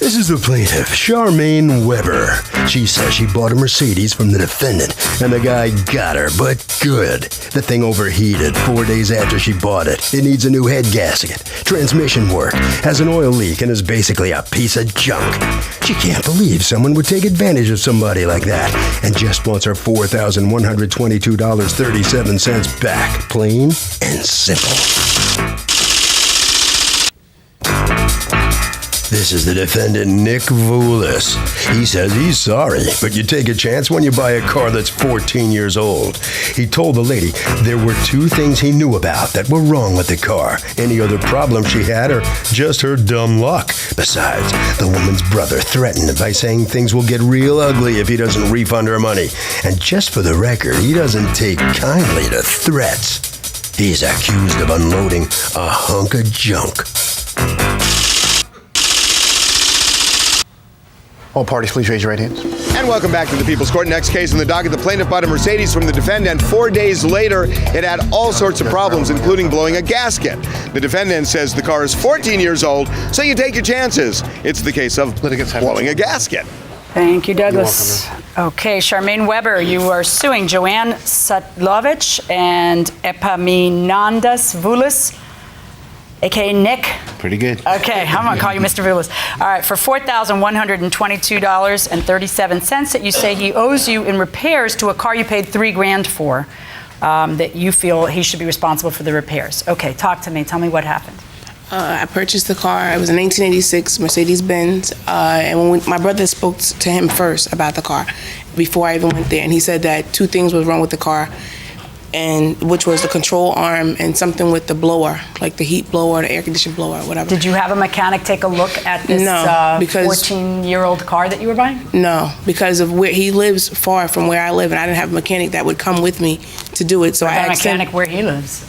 This is the plaintiff, Charmaine Weber. She says she bought a Mercedes from the defendant, and the guy got her, but good. The thing overheated 4 days after she bought it. It needs a new head gasket, transmission work, has an oil leak, and is basically a piece of junk. She can't believe someone would take advantage of somebody like that, and just wants her $4,122.37 back. Plain and simple. This is the defendant, Nick Voulis. He says he's sorry, but you take a chance when you buy a car that's 14 years old. He told the lady there were 2 things he knew about that were wrong with the car. Any other problem she had or just her dumb luck. Besides, the woman's brother threatened by saying things will get real ugly if he doesn't refund her money. And just for the record, he doesn't take kindly to threats. He's accused of unloading a hunk of junk. All parties, please raise your right hands. And welcome back to the People's Court. Next case in the docket, the plaintiff bought a Mercedes from the defendant. 4 days later, it had all sorts of problems, including blowing a gasket. The defendant says the car is 14 years old, so you take your chances. It's the case of blowing a gasket. Thank you, Douglas. Okay, Charmaine Weber, you are suing Joanne Sutlovich and Epaminondas Voulis, a.k.a. Nick. Pretty good. Okay, I'm going to call you Mr. Voulis. All right, for $4,122.37 that you say he owes you in repairs to a car you paid $3,000 for, that you feel he should be responsible for the repairs. Okay, talk to me. Tell me what happened. I purchased the car. It was a 1986 Mercedes-Benz, and my brother spoke to him first about the car before I even went there, and he said that 2 things were wrong with the car, and which was the control arm and something with the blower, like the heat blower, the air conditioning blower, whatever. Did you have a mechanic take a look at this 14-year-old car that you were buying? No, because of where he lives far from where I live, and I didn't have a mechanic that would come with me to do it. So I asked him. Mechanic where he lives.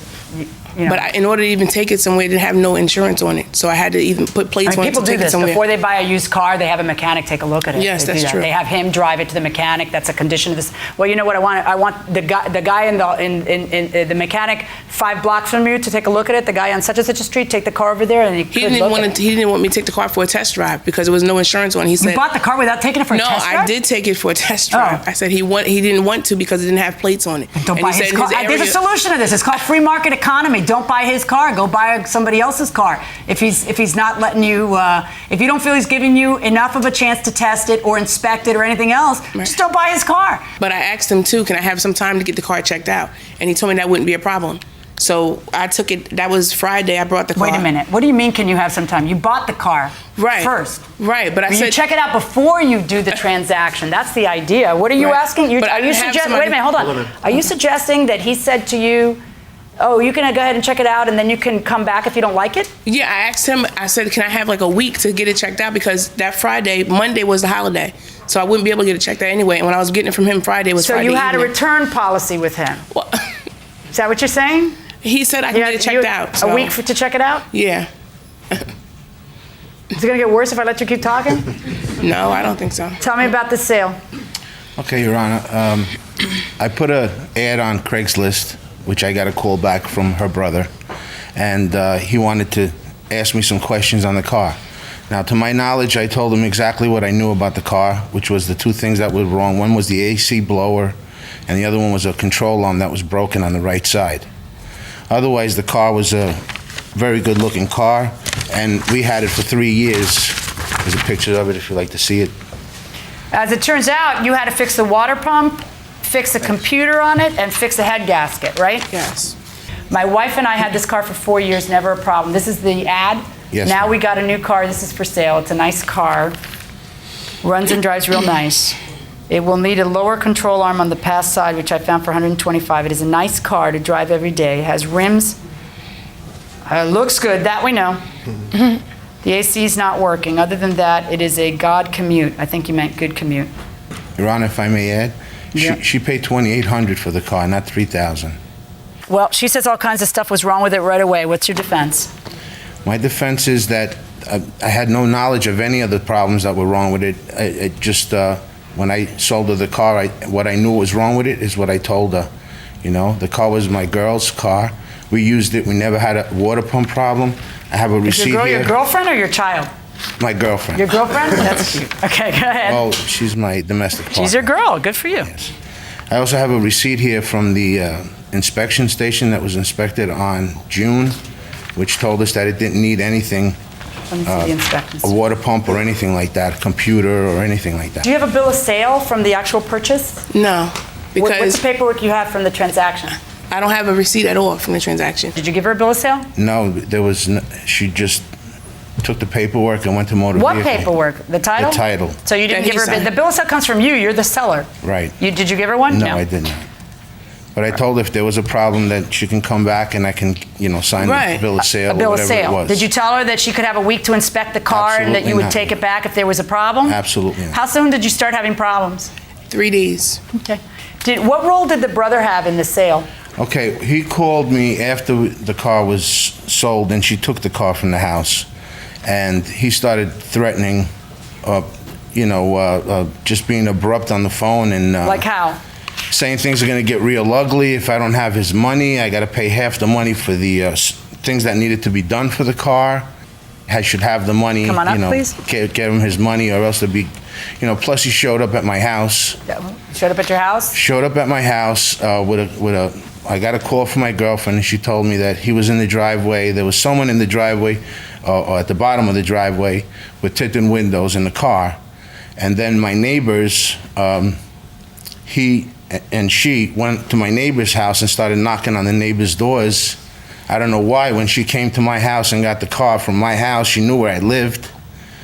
You know. But in order to even take it somewhere, it didn't have no insurance on it. So I had to even put plates on it to take it somewhere. Before they buy a used car, they have a mechanic take a look at it. Yes, that's true. They have him drive it to the mechanic. That's a condition of this. Well, you know what I want? I want the guy in the mechanic 5 blocks from you to take a look at it. The guy on such and such a street, take the car over there, and he didn't want me to take the car for a test drive because there was no insurance on it. He said, you bought the car without taking it for a test drive? No, I did take it for a test drive. I said he didn't want to because it didn't have plates on it. Don't buy his car. There's a solution to this. It's called free market economy. Don't buy his car. Go buy somebody else's car. If he's not letting you, if you don't feel he's giving you enough of a chance to test it or inspect it or anything else, just don't buy his car. But I asked him too, can I have some time to get the car checked out? And he told me that wouldn't be a problem. So I took it. That was Friday. I brought the car. Wait a minute. What do you mean? Can you have some time? You bought the car first. Right, but I said you check it out before you do the transaction. That's the idea. What are you asking? Are you suggesting? Wait a minute. Hold on. Are you suggesting that he said to you, oh, you can go ahead and check it out, and then you can come back if you don't like it? Yeah, I asked him, I said, can I have like a week to get it checked out? Because that Monday was the holiday. So I wouldn't be able to get it checked out anyway. And when I was getting it from him Friday, it was Friday evening. So you had a return policy with him? Well, is that what you're saying? He said I can get it checked out. So. A week to check it out? Yeah. Is it going to get worse if I let you keep talking? No, I don't think so. Tell me about the sale. Okay, Your Honor. I put an ad on Craigslist, which I got a call back from her brother, and he wanted to ask me some questions on the car. Now, to my knowledge, I told him exactly what I knew about the car, which was the 2 things that were wrong. One was the AC blower, and the other one was a control arm that was broken on the right side. Otherwise, the car was a very good-looking car, and we had it for 3 years. There's a picture of it if you'd like to see it. As it turns out, you had to fix the water pump, fix the computer on it, and fix the head gasket, right? Yes. My wife and I had this car for 4 years, never a problem. This is the ad. Yes. Now we got a new car. This is for sale. It's a nice car. Runs and drives real nice. It will need a lower control arm on the pass side, which I found for $125. It is a nice car to drive every day. It has rims. Looks good. That we know. The AC is not working. Other than that, it is a God commute. I think you meant good commute. Your Honor, if I may add, she paid $2,800 for the car, not $3,000. Well, she says all kinds of stuff was wrong with it right away. What's your defense? My defense is that I had no knowledge of any of the problems that were wrong with it. It just, when I sold her the car, what I knew was wrong with it is what I told her. You know, the car was my girl's car. We used it. We never had a water pump problem. I have a receipt here. Your girlfriend or your child? My girlfriend. Your girlfriend? That's cute. Okay, go ahead. Oh, she's my domestic partner. She's your girl. Good for you. Yes. I also have a receipt here from the inspection station that was inspected on June, which told us that it didn't need anything, Let me see the inspections. a water pump or anything like that, a computer or anything like that. Do you have a bill of sale from the actual purchase? No, What's because the paperwork you have from the transaction? I don't have a receipt at all from the transaction. Did you give her a bill of sale? No, there was, she just took the paperwork and went to motor What vehicle. paperwork? The title? The title. So you didn't That give her he a bill. signed. The bill of sale comes from you. You're the seller. Right. Did you give her one? No, I did not. But I told her if there was a problem that she can come back and I can, sign Right. the bill of sale A bill or of whatever it sale. was. Did you tell her that she could have a week to inspect the car and that you Absolutely would not. take it back if there was a problem? Absolutely not. How soon did you start having problems? 3 days. Okay. What role did the brother have in the sale? Okay, he called me after the car was sold and she took the car from the house. And he started threatening, just being abrupt on the phone and Like how? saying things are going to get real ugly if I don't have his money. I got to pay half the money for the things that needed to be done for the car. I should have the money. Come on up, please. Get him his money, or else there'd be, Plus, he showed up at my house. Showed up at your house? Showed up at my house I got a call from my girlfriend, and she told me that he was in the driveway. There was someone in the driveway, or at the bottom of the driveway, with tinted windows in the car. And then my neighbors, he and she went to my neighbor's house and started knocking on the neighbor's doors. I don't know why. When she came to my house and got the car from my house, she knew where I lived.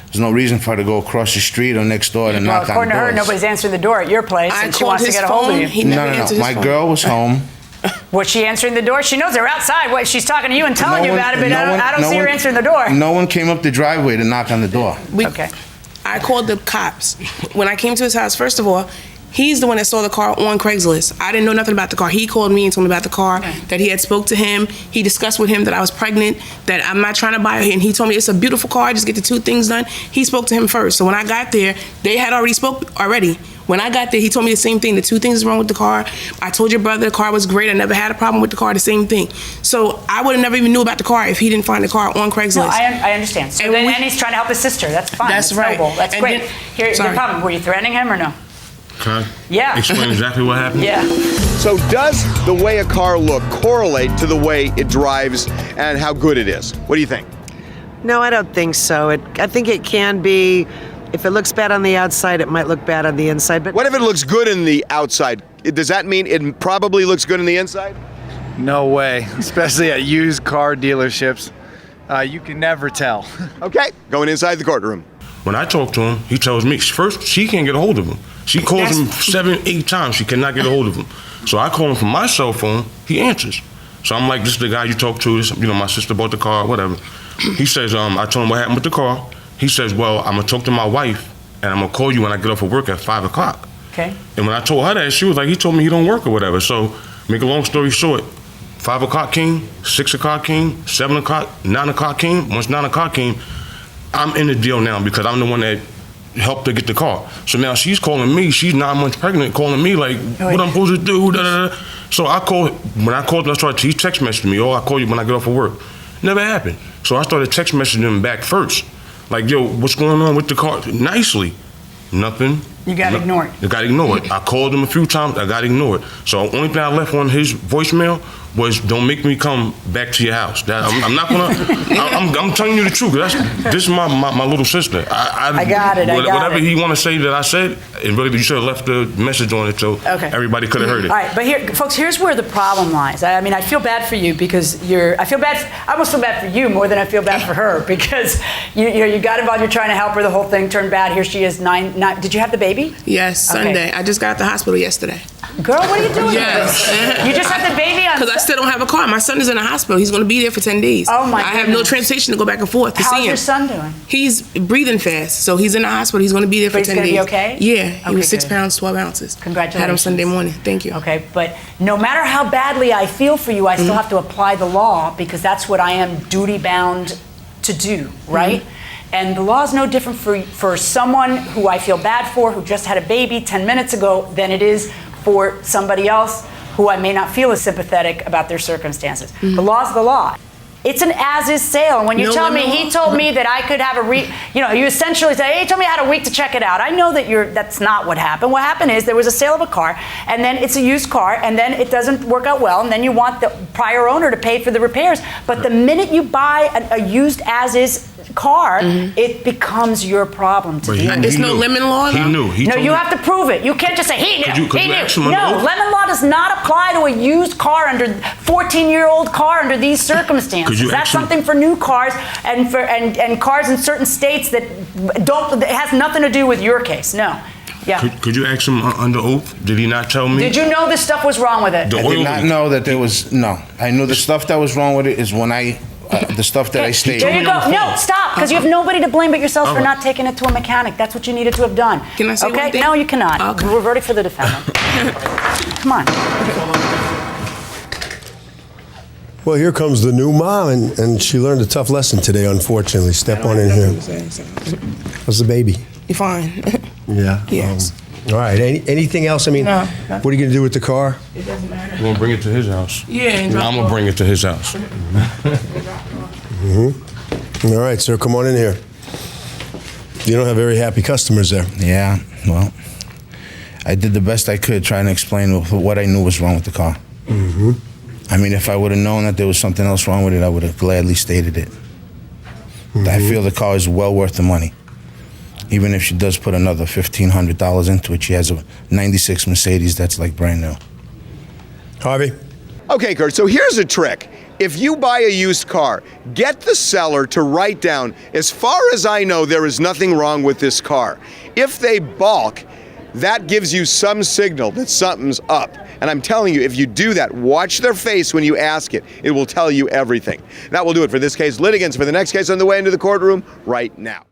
There's no reason for her to go across the street or next door to knock on According to doors. her, nobody's answering the door at your place, I and she called wants to his get a hold of phone. you. He never answered his My phone. girl was home. Was she answering the door? She knows they're outside. What, she's talking to you and telling No you one- about it, but no I don't one- see her answering the door. No one came up the driveway to knock on the door. Okay. I called the cops. When I came to his house, first of all, he's the one that saw the car on Craigslist. I didn't know nothing about the car. He called me and told me about the car, that he had spoke to him. He discussed with him that I was pregnant, that I'm not trying to buy it. And he told me it's a beautiful car, just get the 2 things done. He spoke to him first. So when I got there, they had already spoke already. When I got there, he told me the same thing. The 2 things is wrong with the car. I told your brother the car was great. I never had a problem with the car, the same thing. So I would have never even knew about the car if he didn't find the car on Craigslist. No, I understand. So And then, we- and he's trying to help his sister. That's fine. That's right. noble. That's And great. then- Here's the sorry. problem. Were you threatening him or no? Can I Yeah. explain exactly what happened? Yeah. So does the way a car look correlate to the way it drives and how good it is? What do you think? No, I don't think so. I think it can be, if it looks bad on the outside, it might look bad on the inside. But What if it looks good in the outside? Does that mean it probably looks good in the inside? No way, especially at used car dealerships. You can never tell. Okay, going inside the courtroom. When I talk to him, he tells me, first, she can't get a hold of him. She calls him 7, 8 times. She cannot get a hold of him. So I call him from my cell phone. He answers. So I'm like, this is the guy you talk to. This, my sister bought the car, whatever. He says, I told him what happened with the car. He says, well, I'm going to talk to my wife, and I'm going to call you when I get off of work at 5 o'clock. Okay. And when I told her that, she was like, he told me he don't work or whatever. So make a long story short, 5 o'clock came, 6 o'clock came, 7 o'clock, 9 o'clock came. Once 9 o'clock came, I'm in the deal now because I'm the one that helped her get the car. So now she's calling me. She's 9 months pregnant, calling me like, what I'm supposed to do? Da, da, da. So when I called him, he text messaged me, I'll call you when I get off of work. Never happened. So I started text messaging him back first. Like, yo, what's going on with the car? Nicely. Nothing. You got ignored. You got ignored. I called him a few times. I got ignored. So the only thing I left on his voicemail was, don't make me come back to your house. That, I'm not gonna, I'm telling you the truth. This is my little sister. I got it, Whatever he want to say that I said, and really, you should have left the message on it so everybody could have heard it. All right, but here, folks, here's where the problem lies. I mean, I feel bad for you because I almost feel bad for you more than I feel bad for her because you got involved, you're trying to help her, the whole thing turned bad. Here she is, 9. Did you have the baby? Yes, Okay. Sunday. I just got out the hospital yesterday. Girl, what are you doing? Yes. You just had the baby on. Because I still don't have a car. My son is in the hospital. He's going to be there for 10 days. Oh, my I have no goodness. transportation to go back and forth to see How's him. your son doing? He's breathing fast, so he's in the hospital. He's going to be there for But he's 10 gonna days. be okay? Yeah, he Okay, was 6 good. pounds, 12 ounces. Congratulations. Had him Sunday morning. Thank you. Okay, but no matter how badly I feel for you, I still have to apply the law because that's what I am duty bound to do, right? And the law is no different for someone who I feel bad for, who just had a baby 10 minutes ago, than it is for somebody else who I may not feel as sympathetic about their circumstances. The law is the law. It's an as-is sale. And when you No tell me, limit he law? told me that I could have you essentially say, hey, he told me I had a week to check it out. I know that that's not what happened. What happened is there was a sale of a car, and then it's a used car, and then it doesn't work out well, and then you want the prior owner to pay for the repairs. But the minute you buy a used as-is car, it becomes your problem to deal with. It's no lemon law, He though? knew. He No, told you me. have to prove it. You can't just say, he knew, Could he you knew. ask him on No, the oath? lemon law does not apply to a used car 14-year-old car under these circumstances. Could you That's ask him- something for new cars and cars in certain states that that has nothing to do with your case. No. Yeah. Could you ask him under oath? Did he not tell me? Did you know this stuff was wrong with it? The I oil did not leak. know that there was, no. I knew the stuff that was wrong with it is when the stuff that I stated. There you go. No, stop, because you have nobody to blame but yourself for All right. not taking it to a mechanic. That's what you needed to have done. Can I say okay? one thing? No, you cannot. Okay. We're voting for the defendant. Come on. Well, here comes the new mom, and she learned a tough lesson today, unfortunately. Step on in here. How's the baby? You're fine. Yeah. Yes. All right. Anything else? I mean, No. what are you going to do with the car? It doesn't matter. You want to bring it to his house? Yeah, and I'm going to bring it to his house. All right, sir, come on in here. You don't have very happy customers there. Yeah, well, I did the best I could trying to explain what I knew was wrong with the car. I mean, if I would have known that there was something else wrong with it, I would have gladly stated it. I feel the car is well worth the money. Even if she does put another $1,500 into it, she has a 96 Mercedes that's like brand new. Harvey? Okay, Kurt, so here's a trick. If you buy a used car, get the seller to write down, as far as I know, there is nothing wrong with this car. If they balk, that gives you some signal that something's up. And I'm telling you, if you do that, watch their face when you ask it. It will tell you everything. That will do it for this case. Litigants for the next case on the way into the courtroom right now.